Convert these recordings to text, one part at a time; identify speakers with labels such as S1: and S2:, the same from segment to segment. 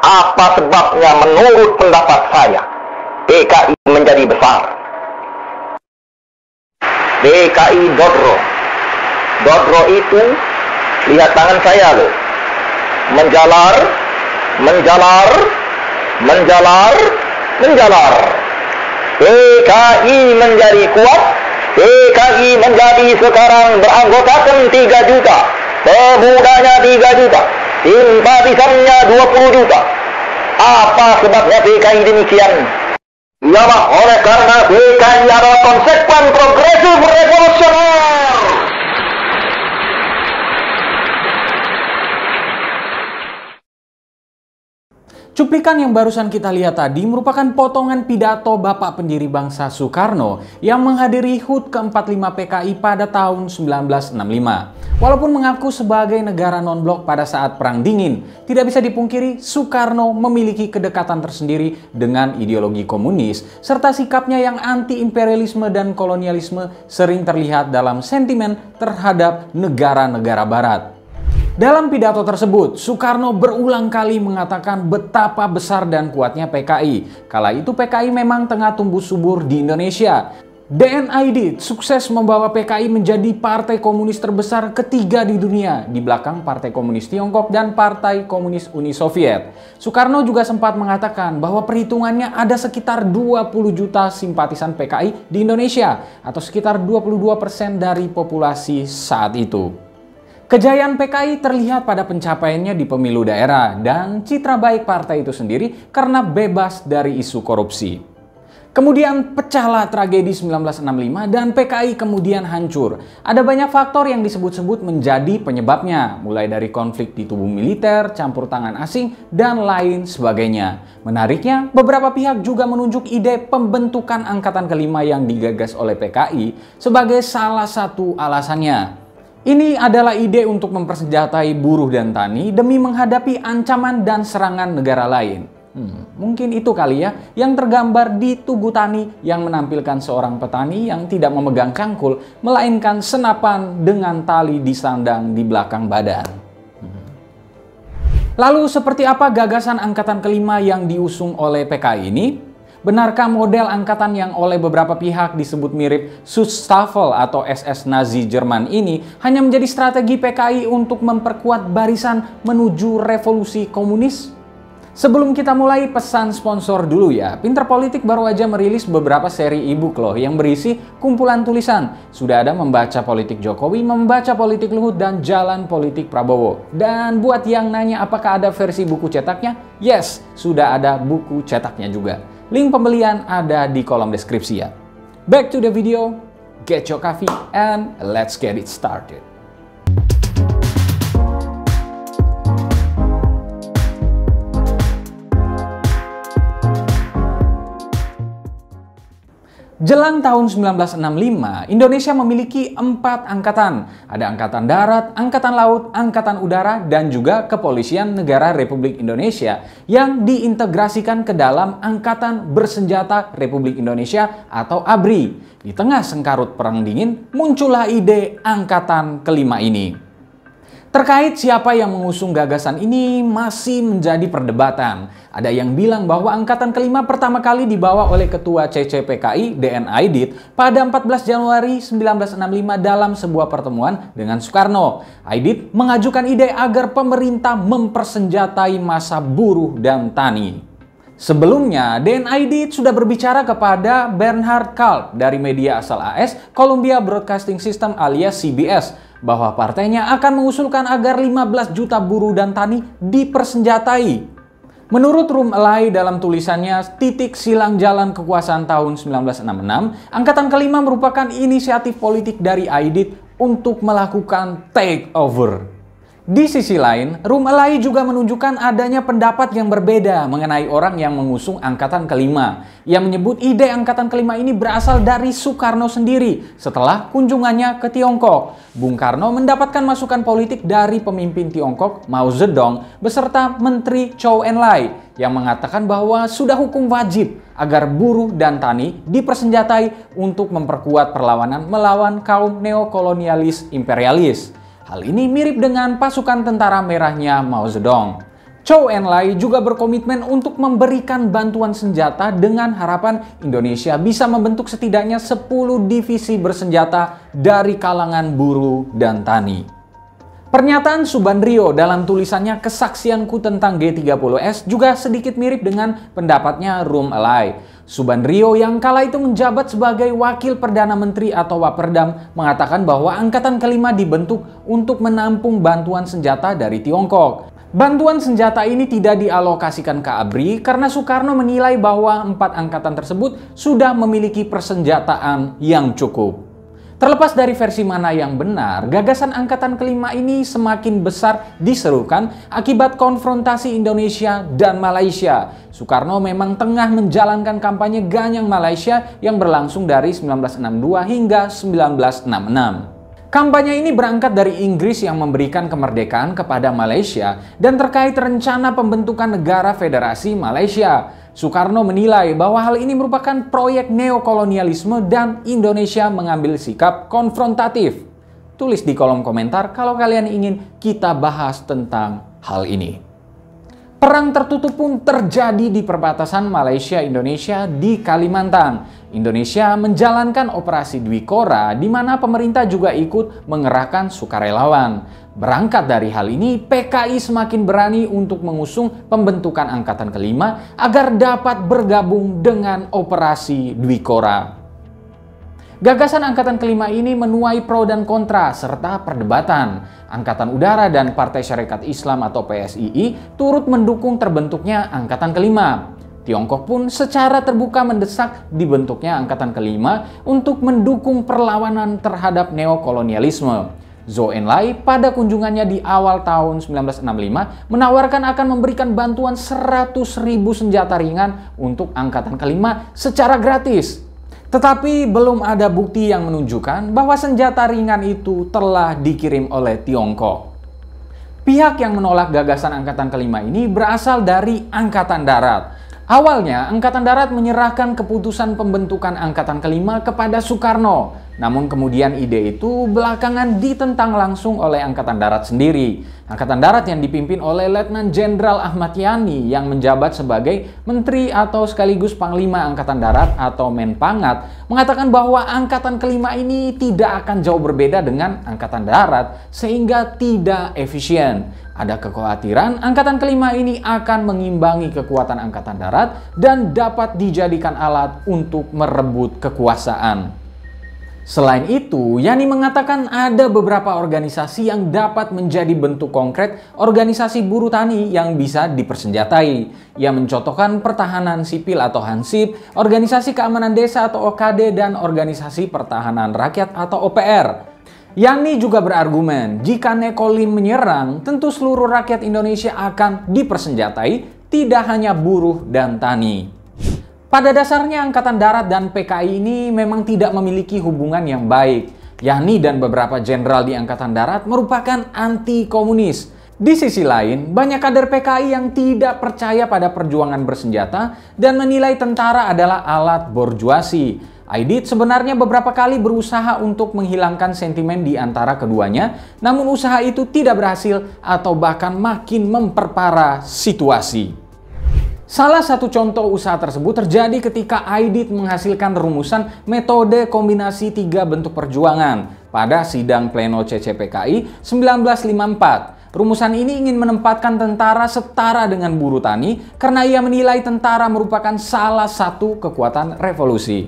S1: Apa sebabnya menurut pendapat saya PKI menjadi besar? PKI Dodro. Dodro itu, lihat tangan saya loh, menjalar, menjalar, menjalar, menjalar. PKI menjadi kuat. PKI menjadi sekarang beranggotakan 3 juta. Pemudanya 3 juta. Simpatisannya 20 juta. Apa sebabnya PKI demikian? Ialah oleh karena PKI adalah konsekuen progresif revolusioner.
S2: Cuplikan yang barusan kita lihat tadi merupakan potongan pidato Bapak Pendiri Bangsa Soekarno yang menghadiri HUT ke-45 PKI pada tahun 1965. Walaupun mengaku sebagai negara non-blok pada saat Perang Dingin, tidak bisa dipungkiri Soekarno memiliki kedekatan tersendiri dengan ideologi komunis, serta sikapnya yang anti-imperialisme dan kolonialisme sering terlihat dalam sentimen terhadap negara-negara barat. Dalam pidato tersebut, Soekarno berulang kali mengatakan betapa besar dan kuatnya PKI. Kala itu PKI memang tengah tumbuh subur di Indonesia. D.N. Aidit sukses membawa PKI menjadi partai komunis terbesar ketiga di dunia, di belakang Partai Komunis Tiongkok dan Partai Komunis Uni Soviet. Soekarno juga sempat mengatakan bahwa perhitungannya ada sekitar 20 juta simpatisan PKI di Indonesia, atau sekitar 22% dari populasi saat itu. Kejayaan PKI terlihat pada pencapaiannya di pemilu daerah dan citra baik partai itu sendiri karena bebas dari isu korupsi. Kemudian pecahlah tragedi 1965 dan PKI kemudian hancur. Ada banyak faktor yang disebut-sebut menjadi penyebabnya, mulai dari konflik di tubuh militer, campur tangan asing, dan lain sebagainya. Menariknya, beberapa pihak juga menunjuk ide pembentukan Angkatan Kelima yang digagas oleh PKI sebagai salah satu alasannya. Ini adalah ide untuk mempersenjatai buruh dan tani demi menghadapi ancaman dan serangan negara lain. Mungkin itu kali ya yang tergambar di tubuh tani yang menampilkan seorang petani yang tidak memegang cangkul, melainkan senapan dengan tali disandang di belakang badan. Lalu seperti apa gagasan Angkatan Kelima yang diusung oleh PKI ini? Benarkah model angkatan yang oleh beberapa pihak disebut mirip Schutzstaffel atau SS Nazi Jerman ini hanya menjadi strategi PKI untuk memperkuat barisan menuju revolusi komunis? Sebelum kita mulai, pesan sponsor dulu ya. Pinter Politik baru aja merilis beberapa seri e-book loh yang berisi kumpulan tulisan. Sudah ada membaca politik Jokowi, membaca politik Luhut, dan jalan politik Prabowo. Dan buat yang nanya apakah ada versi buku cetaknya? Yes, sudah ada buku cetaknya juga. Link pembelian ada di kolom deskripsi ya. Back to the video, get your coffee and let's get it started. Jelang tahun 1965, Indonesia memiliki 4 angkatan. Ada Angkatan Darat, Angkatan Laut, Angkatan Udara, dan juga Kepolisian Negara Republik Indonesia yang diintegrasikan ke dalam Angkatan Bersenjata Republik Indonesia atau ABRI. Di tengah sengkarut Perang Dingin, muncullah ide Angkatan Kelima ini. Terkait siapa yang mengusung gagasan ini masih menjadi perdebatan. Ada yang bilang bahwa Angkatan Kelima pertama kali dibawa oleh Ketua CCPKI D.N. Aidit pada 14 Januari 1965 dalam sebuah pertemuan dengan Soekarno. Aidit mengajukan ide agar pemerintah mempersenjatai massa buruh dan tani. Sebelumnya, D.N. Aidit sudah berbicara kepada Bernhard Kalb dari media asal AS, Columbia Broadcasting System alias CBS, bahwa partainya akan mengusulkan agar 15 juta buruh dan tani dipersenjatai. Menurut Rum Elai dalam tulisannya Titik Silang Jalan Kekuasaan tahun 1966, Angkatan Kelima merupakan inisiatif politik dari Aidit untuk melakukan takeover. Di sisi lain, Rum Elai juga menunjukkan adanya pendapat yang berbeda mengenai orang yang mengusung Angkatan Kelima. Ia menyebut ide Angkatan Kelima ini berasal dari Soekarno sendiri setelah kunjungannya ke Tiongkok. Bung Karno mendapatkan masukan politik dari pemimpin Tiongkok Mao Zedong beserta Menteri Zhou Enlai yang mengatakan bahwa sudah hukum wajib agar buruh dan tani dipersenjatai untuk memperkuat perlawanan melawan kaum neokolonialis imperialis. Hal ini mirip dengan pasukan tentara merahnya Mao Zedong. Zhou Enlai juga berkomitmen untuk memberikan bantuan senjata dengan harapan Indonesia bisa membentuk setidaknya 10 divisi bersenjata dari kalangan buruh dan tani. Pernyataan Subandrio dalam tulisannya Kesaksianku tentang G30S juga sedikit mirip dengan pendapatnya Rum Alai. Subandrio yang kala itu menjabat sebagai Wakil Perdana Menteri atau Waperdam mengatakan bahwa Angkatan Kelima dibentuk untuk menampung bantuan senjata dari Tiongkok. Bantuan senjata ini tidak dialokasikan ke ABRI karena Soekarno menilai bahwa 4 angkatan tersebut sudah memiliki persenjataan yang cukup. Terlepas dari versi mana yang benar, gagasan Angkatan Kelima ini semakin besar diserukan akibat konfrontasi Indonesia dan Malaysia. Soekarno memang tengah menjalankan kampanye Ganyang Malaysia yang berlangsung dari 1962 hingga 1966. Kampanye ini berangkat dari Inggris yang memberikan kemerdekaan kepada Malaysia dan terkait rencana pembentukan negara federasi Malaysia. Soekarno menilai bahwa hal ini merupakan proyek neokolonialisme dan Indonesia mengambil sikap konfrontatif. Tulis di kolom komentar kalau kalian ingin kita bahas tentang hal ini. Perang tertutup pun terjadi di perbatasan Malaysia-Indonesia di Kalimantan. Indonesia menjalankan operasi Dwi Kora di mana pemerintah juga ikut mengerahkan sukarelawan. Berangkat dari hal ini, PKI semakin berani untuk mengusung pembentukan Angkatan Kelima agar dapat bergabung dengan operasi Dwi Kora. Gagasan Angkatan Kelima ini menuai pro dan kontra serta perdebatan. Angkatan Udara dan Partai Syarikat Islam atau PSII turut mendukung terbentuknya Angkatan Kelima. Tiongkok pun secara terbuka mendesak dibentuknya Angkatan Kelima untuk mendukung perlawanan terhadap neokolonialisme. Zhou Enlai pada kunjungannya di awal tahun 1965 menawarkan akan memberikan bantuan 100.000 senjata ringan untuk Angkatan Kelima secara gratis. Tetapi belum ada bukti yang menunjukkan bahwa senjata ringan itu telah dikirim oleh Tiongkok. Pihak yang menolak gagasan Angkatan Kelima ini berasal dari Angkatan Darat. Awalnya, Angkatan Darat menyerahkan keputusan pembentukan Angkatan Kelima kepada Soekarno. Namun kemudian ide itu belakangan ditentang langsung oleh Angkatan Darat sendiri. Angkatan Darat yang dipimpin oleh Letnan Jenderal Ahmad Yani yang menjabat sebagai Menteri atau sekaligus Panglima Angkatan Darat atau Menpangat mengatakan bahwa Angkatan Kelima ini tidak akan jauh berbeda dengan Angkatan Darat sehingga tidak efisien. Ada kekhawatiran Angkatan Kelima ini akan mengimbangi kekuatan Angkatan Darat dan dapat dijadikan alat untuk merebut kekuasaan. Selain itu, Yani mengatakan ada beberapa organisasi yang dapat menjadi bentuk konkret organisasi buruh tani yang bisa dipersenjatai. Ia mencontohkan Pertahanan Sipil atau Hansip, Organisasi Keamanan Desa atau OKD, dan Organisasi Pertahanan Rakyat atau OPR. Yani juga berargumen, jika Nekolim menyerang, tentu seluruh rakyat Indonesia akan dipersenjatai, tidak hanya buruh dan tani. Pada dasarnya Angkatan Darat dan PKI ini memang tidak memiliki hubungan yang baik. Yani dan beberapa jenderal di Angkatan Darat merupakan anti-komunis. Di sisi lain, banyak kader PKI yang tidak percaya pada perjuangan bersenjata dan menilai tentara adalah alat borjuasi. Aidit sebenarnya beberapa kali berusaha untuk menghilangkan sentimen di antara keduanya, namun usaha itu tidak berhasil atau bahkan makin memperparah situasi. Salah satu contoh usaha tersebut terjadi ketika Aidit menghasilkan rumusan metode kombinasi 3 bentuk perjuangan pada sidang pleno CCPKI 1954. Rumusan ini ingin menempatkan tentara setara dengan buruh tani karena ia menilai tentara merupakan salah satu kekuatan revolusi.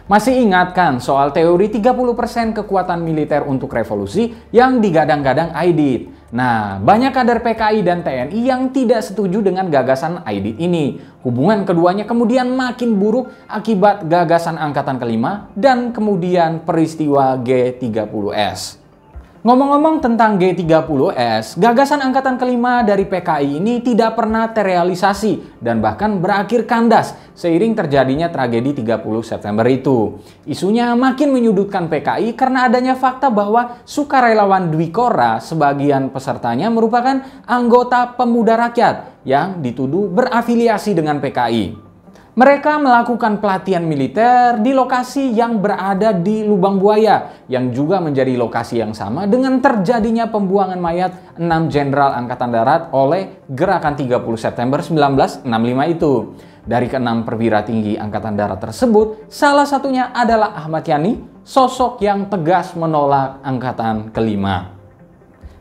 S2: Masih ingat kan soal teori 30% kekuatan militer untuk revolusi yang digadang-gadang Aidit? Nah, banyak kader PKI dan TNI yang tidak setuju dengan gagasan Aidit ini. Hubungan keduanya kemudian makin buruk akibat gagasan Angkatan Kelima dan kemudian peristiwa G30S. Ngomong-ngomong tentang G30S, gagasan Angkatan Kelima dari PKI ini tidak pernah terrealisasi dan bahkan berakhir kandas seiring terjadinya tragedi 30 September itu. Isunya makin menyudutkan PKI karena adanya fakta bahwa sukarelawan Dwi Kora sebagian pesertanya merupakan anggota pemuda rakyat yang dituduh berafiliasi dengan PKI. Mereka melakukan pelatihan militer di lokasi yang berada di Lubang Buaya, yang juga menjadi lokasi yang sama dengan terjadinya pembuangan mayat 6 Jenderal Angkatan Darat oleh Gerakan 30 September 1965 itu. Dari ke-6 perwira tinggi Angkatan Darat tersebut, salah satunya adalah Ahmad Yani, sosok yang tegas menolak Angkatan kelima.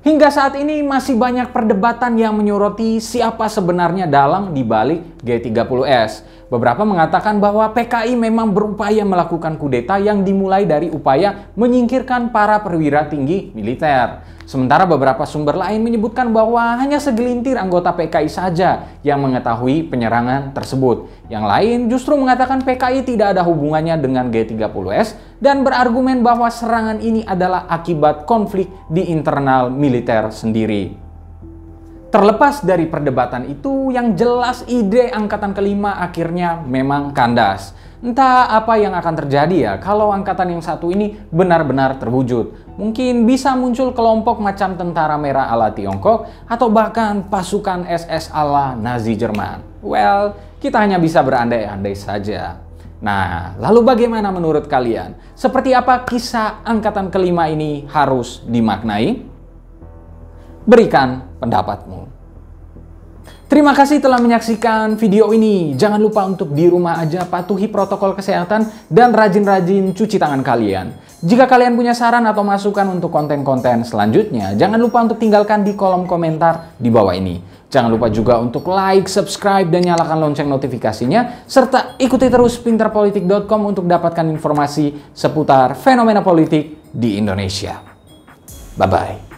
S2: Hingga saat ini masih banyak perdebatan yang menyoroti siapa sebenarnya dalang di balik G30S. Beberapa mengatakan bahwa PKI memang berupaya melakukan kudeta yang dimulai dari upaya menyingkirkan para perwira tinggi militer. Sementara beberapa sumber lain menyebutkan bahwa hanya segelintir anggota PKI saja yang mengetahui penyerangan tersebut. Yang lain justru mengatakan PKI tidak ada hubungannya dengan G30S dan berargumen bahwa serangan ini adalah akibat konflik di internal militer sendiri. Terlepas dari perdebatan itu, yang jelas ide Angkatan kelima akhirnya memang kandas. Entah apa yang akan terjadi ya kalau angkatan yang satu ini benar-benar terwujud. Mungkin bisa muncul kelompok macam Tentara Merah ala Tiongkok atau bahkan pasukan SS ala Nazi Jerman. Well, kita hanya bisa berandai-andai saja. Nah, lalu bagaimana menurut kalian? Seperti apa kisah angkatan kelima ini harus dimaknai? Berikan pendapatmu. Terima kasih telah menyaksikan video ini. Jangan lupa untuk di rumah aja patuhi protokol kesehatan dan rajin-rajin cuci tangan kalian. Jika kalian punya saran atau masukan untuk konten-konten selanjutnya, jangan lupa untuk tinggalkan di kolom komentar di bawah ini. Jangan lupa juga untuk like, subscribe, dan nyalakan lonceng notifikasinya, serta ikuti terus pinterpolitik.com untuk dapatkan informasi seputar fenomena politik di Indonesia. Bye-bye.